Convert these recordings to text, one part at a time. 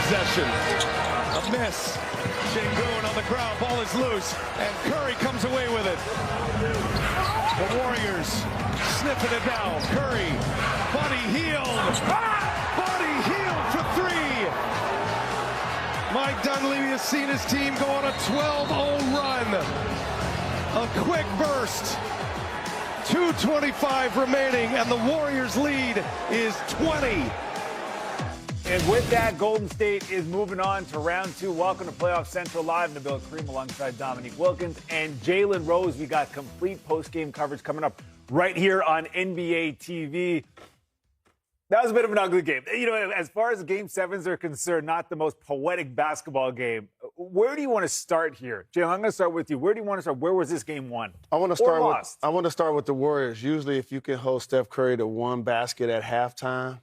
possession. A miss. Sengun on the ground. Ball is loose. And Curry comes away with it. The Warriors sniffing it down. Curry. Body healed. Body healed for three. Mike Dunleavy has seen his team go on a 12-0 run. A quick burst. 2:25 remaining, and the Warriors' lead is 20. And with that, Golden State is moving on to round two. Welcome to Playoff Central, live in the Bill Querim alongside Dominique Wilkins and Jalen Rose. We got complete post-game coverage coming up right here on NBA TV. That was a bit of an ugly game. You know, as far as Game 7s are concerned, not the most poetic basketball game. Where do you want to start here? Jalen, I'm going to start with you. Where do you want to start? Where was this game won? I want to start with the Warriors. Usually, if you can hold Steph Curry to one basket at halftime,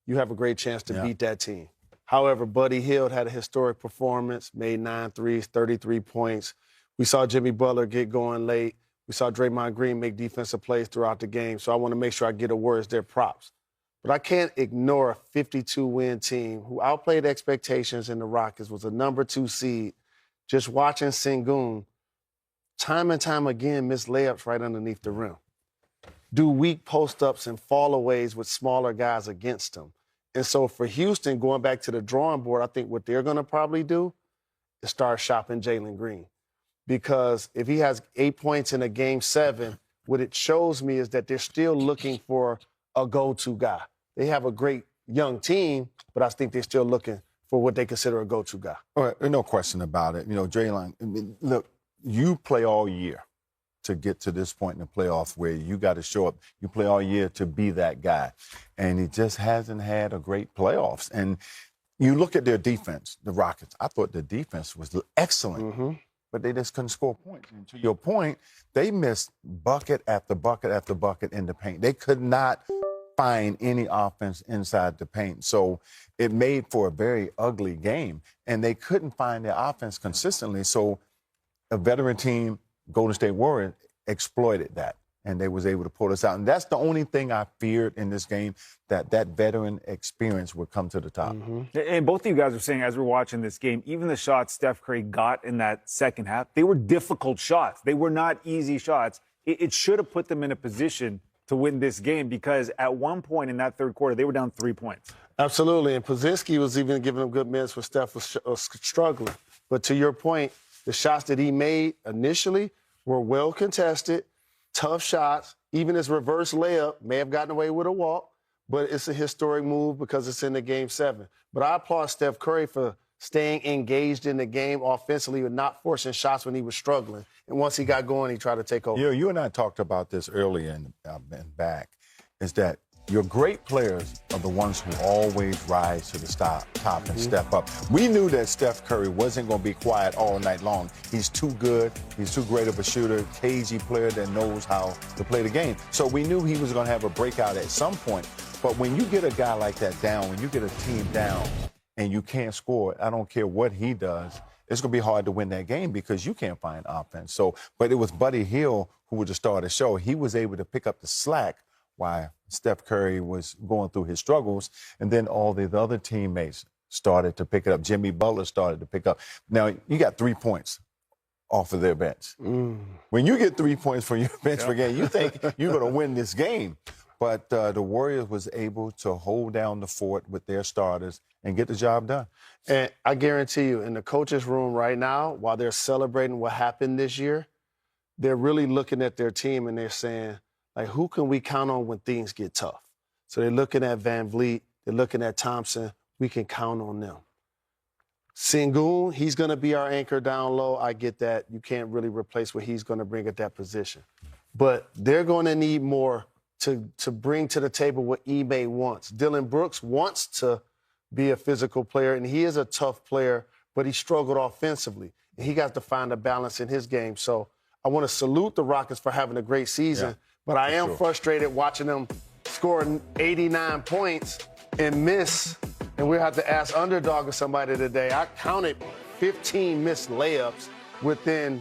you have a great chance to beat that team. However, Buddy Hield had a historic performance, made 9 threes, 33 points. We saw Jimmy Butler get going late. We saw Draymond Green make defensive plays throughout the game. So I want to make sure I get the Warriors their props. But I can't ignore a 52-win team who outplayed expectations in the Rockets, was a number 2 seed. Just watching Sengun, time and time again, miss layups right underneath the rim. Do weak post-ups and fall-aways with smaller guys against them. And so for Houston, going back to the drawing board, I think what they're going to probably do is start shopping Jalen Green. Because if he has 8 points in a Game 7, what it shows me is that they're still looking for a go-to guy. They have a great young team, but I think they're still looking for what they consider a go-to guy. All right, no question about it. You know, Jalen, I mean, look, you play all year to get to this point in the playoffs where you got to show up. You play all year to be that guy. And he just hasn't had a great playoffs. And you look at their defense, the Rockets. I thought the defense was excellent, but they just couldn't score points. And to your point, they missed bucket after bucket after bucket in the paint. They could not find any offense inside the paint. So it made for a very ugly game. And they couldn't find their offense consistently. So a veteran team, Golden State Warriors, exploited that. And they was able to pull us out. And that's the only thing I feared in this game, that veteran experience would come to the top. And both of you guys were saying, as we're watching this game, even the shots Steph Curry got in that second half, they were difficult shots. They were not easy shots. It should have put them in a position to win this game, because at one point in that third quarter, they were down 3 points. Absolutely. And Pozinski was even giving them good minutes when Steph was struggling. But to your point, the shots that he made initially were well contested, tough shots. Even his reverse layup may have gotten away with a walk, but it's a historic move because it's in the Game 7. But I applaud Steph Curry for staying engaged in the game offensively and not forcing shots when he was struggling. And once he got going, he tried to take over. You and I talked about this earlier and back, is that your great players are the ones who always rise to the top and step up. We knew that Steph Curry wasn't going to be quiet all night long. He's too good. He's too great of a shooter, cagey player that knows how to play the game. So we knew he was going to have a breakout at some point. But when you get a guy like that down, when you get a team down and you can't score, I don't care what he does, it's going to be hard to win that game because you can't find offense. So, but it was Buddy Hield who was the star of the show. He was able to pick up the slack while Steph Curry was going through his struggles, and then all the other teammates started to pick it up. Jimmy Butler started to pick up. Now, you got 3 points off of their bench. When you get 3 points from your bench per game, you think you're going to win this game. But the Warriors was able to hold down the fort with their starters and get the job done. And I guarantee you, in the coach's room right now, while they're celebrating what happened this year, they're really looking at their team and they're saying, like, who can we count on when things get tough? So they're looking at Van Vliet. They're looking at Thompson. We can count on them. Sengun, he's going to be our anchor down low. I get that. You can't really replace what he's going to bring at that position. But they're going to need more to bring to the table what Ime wants. Dylan Brooks wants to be a physical player, and he is a tough player, but he struggled offensively. And he got to find a balance in his game. So I want to salute the Rockets for having a great season, but I am frustrated watching them score 89 points and miss. And we have to ask Underdog or somebody today. I counted 15 missed layups within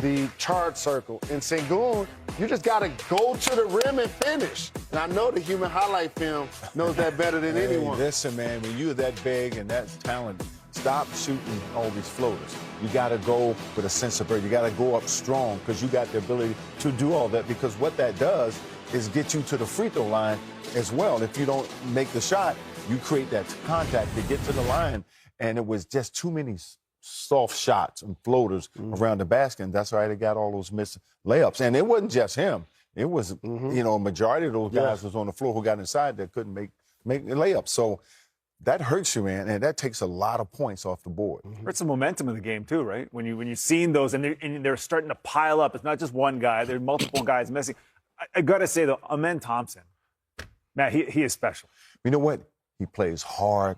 the charge circle. And Sengun, You just got to go to the rim and finish. And I know the human highlight film knows that better than anyone. Listen, man, when you're that big and that talented, stop shooting all these floaters. You got to go with a sense of urgency. You got to go up strong because you got the ability to do all that, because what that does is get you to the free throw line as well. If you don't make the shot, you create that contact to get to the line. And it was just too many soft shots and floaters around the basket. And that's why they got all those missed layups. And it wasn't just him. It was, you know, a majority of those guys was on the floor who got inside that couldn't make the layups. So that hurts you, man, and that takes a lot of points off the board. Hurts the momentum of the game too, right? When you've seen those and they're starting to pile up. It's not just one guy. There are multiple guys missing. I got to say, though, Amen Thompson, man, he is special. You know what? He plays hard.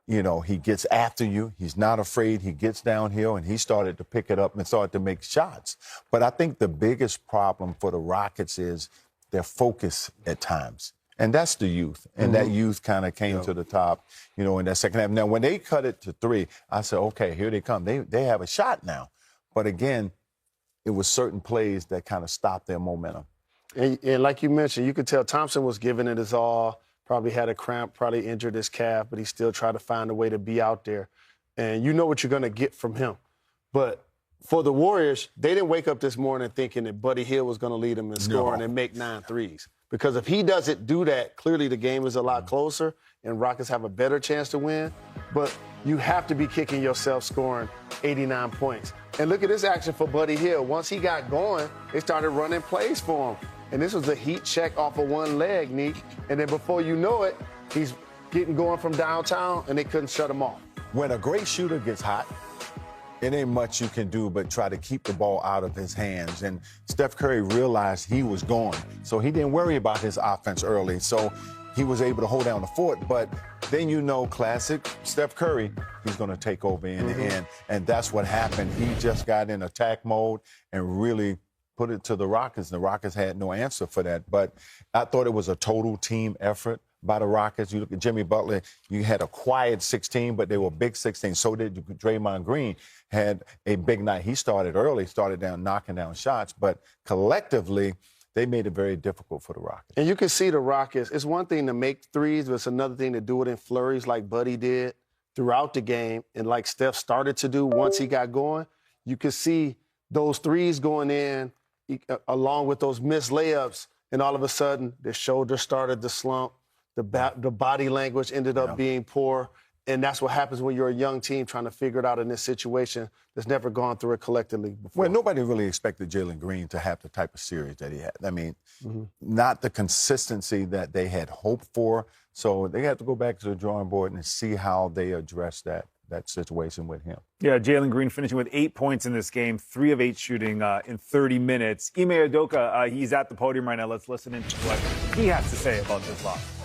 You know, he gets after you. He's not afraid. He gets downhill, and he started to pick it up and started to make shots. But I think the biggest problem for the Rockets is their focus at times. And that's the youth. And that youth kind of came to the top, you know, in that second half. Now, when they cut it to 3, I said, okay, here they come. They have a shot now. But again, it was certain plays that kind of stopped their momentum. And like you mentioned, you could tell Thompson was giving it his all, probably had a cramp, probably injured his calf, but he still tried to find a way to be out there. And you know what you're going to get from him. But for the Warriors, they didn't wake up this morning thinking that Buddy Hield was going to lead them in scoring and make 9 threes. Because if he doesn't do that, clearly the game is a lot closer and Rockets have a better chance to win. But you have to be kicking yourself scoring 89 points. And look at this action for Buddy Hield. Once he got going, they started running plays for him. And this was a heat check off of one leg, Neek. And then before you know it, he's getting going from downtown, and they couldn't shut him off. When a great shooter gets hot, it ain't much you can do but try to keep the ball out of his hands. And Steph Curry realized he was gone, so he didn't worry about his offense early. So he was able to hold down the fort. But then you know, classic Steph Curry, he's going to take over in the end. And that's what happened. He just got in attack mode and really put it to the Rockets. The Rockets had no answer for that. But I thought it was a total team effort by the Rockets. You look at Jimmy Butler, you had a quiet 16, but they were big 16. So did Draymond Green, had a big night. He started early, knocking down shots. But collectively, they made it very difficult for the Rockets. And you can see the Rockets, it's one thing to make threes, but it's another thing to do it in flurries like Buddy did throughout the game and like Steph started to do once he got going. You could see those threes going in along with those missed layups, and all of a sudden the shoulder started to slump. The body language ended up being poor. And that's what happens when you're a young team trying to figure it out in this situation that's never gone through it collectively before. Well, nobody really expected Jalen Green to have the type of series that he had. I mean, not the consistency that they had hoped for. So they had to go back to the drawing board and see how they address that situation with him. Yeah, Jalen Green finishing with 8 points in this game, 3 of 8 shooting in 30 minutes. Ime Udoka, he's at the podium right now. Let's listen in to what he has to say about this loss.